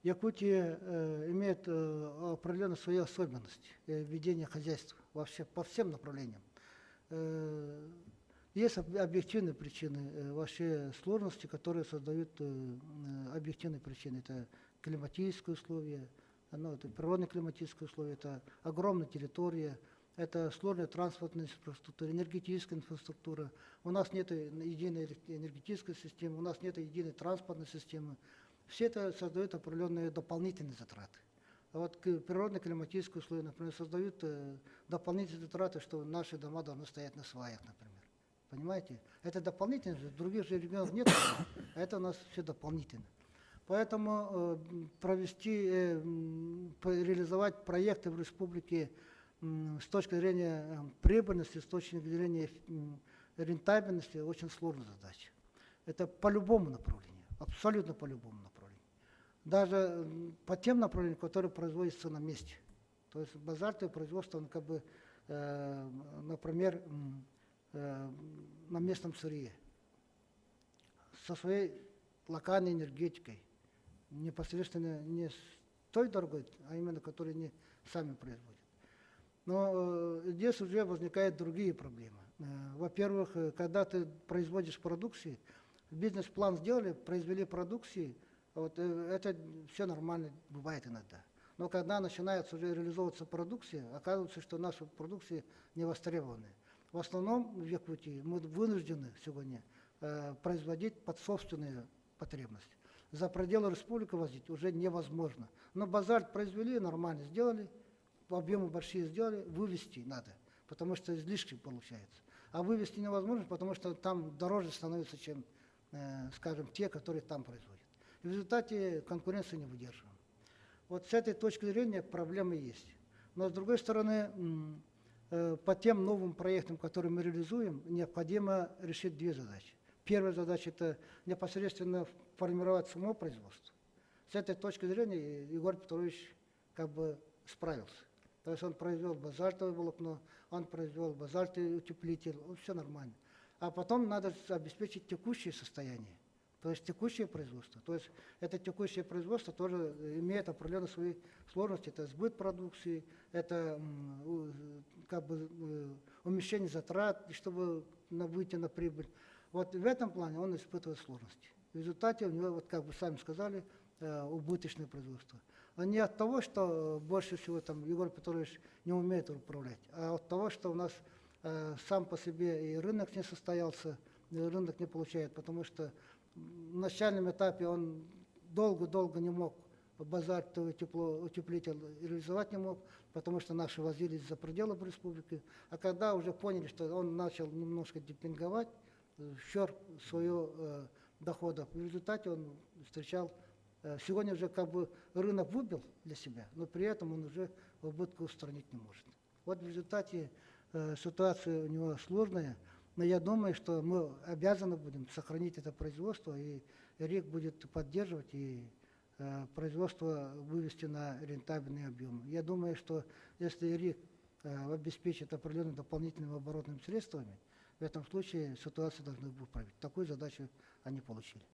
Якутия имеет определенные свои особенности ведения хозяйства вообще по всем направлениям. Есть объективные причины вообще сложности, которые создают объективные причины. Это климатические условия, это природные климатические условия, это огромная территория, это сложная транспортная инфраструктура, энергетическая инфраструктура. У нас нет единой энергетической системы, у нас нет единой транспортной системы. Все это создает определенные дополнительные затраты. А вот природно-климатические условия, например, создают дополнительные затраты, что наши дома должны стоять на сваях, например. Понимаете? Это дополнительно, в других же регионах нет, а это у нас все дополнительно. Поэтому реализовать проекты в республике с точки зрения прибыльности, с точки зрения рентабельности очень сложная задача. Это по любому направлению, абсолютно по любому направлению. Даже по тем направлениям, которые производятся на месте. То есть базальтовое производство, например, на местном сырье, со своей локальной энергетикой, непосредственно не с той дорогой, а именно которую они сами производят. Но здесь уже возникают другие проблемы. Во-первых, когда ты производишь продукции, бизнес-план сделали, произвели продукции, это все нормально бывает иногда. Но когда начинается уже реализовываться продукция, оказывается, что наши продукции не востребованы. В основном в Якутии мы вынуждены сегодня производить под собственные потребности. За пределы республики возить уже невозможно. Но базальт произвели, нормально сделали, объемы большие сделали, вывести надо, потому что излишки получается. А вывести невозможно, потому что там дороже становится, чем, скажем, те, которые там производят. И в результате конкуренции не выдерживаем. Вот с этой точки зрения проблемы есть. Но с другой стороны, по тем новым проектам, которые мы реализуем, необходимо решить две задачи. Первая задача – это непосредственно формировать само производство. С этой точки зрения Егор Петрович справился. То есть он произвел базальтовое волокно, он произвел базальтовый утеплитель, все нормально. А потом надо обеспечить текущее состояние, то есть текущее производство. То есть это текущее производство тоже имеет определенные свои сложности. Это сбыт продукции, это умещение затрат, чтобы выйти на прибыль. Вот в этом плане он испытывает сложности. В результате у него, как вы сами сказали, убыточное производство. А не от того, что больше всего Егор Петрович не умеет управлять, а от того, что у нас сам по себе и рынок не состоялся, и рынок не получает, потому что в начальном этапе он долго-долго не мог базальтовый утеплитель реализовать не мог, потому что наши возились за пределы республики. А когда уже поняли, что он начал немножко демпинговать в счет своего дохода, в результате он встречал. Сегодня уже рынок выбил для себя, но при этом он уже убытку устранить не может. Вот в результате ситуация у него сложная, но я думаю, что мы обязаны будем сохранить это производство, и РИК будет поддерживать, и производство вывести на рентабельные объемы. Я думаю, что если РИК обеспечит определенными дополнительными оборотными средствами, в этом случае ситуацию должны выправить. Такую задачу они получили.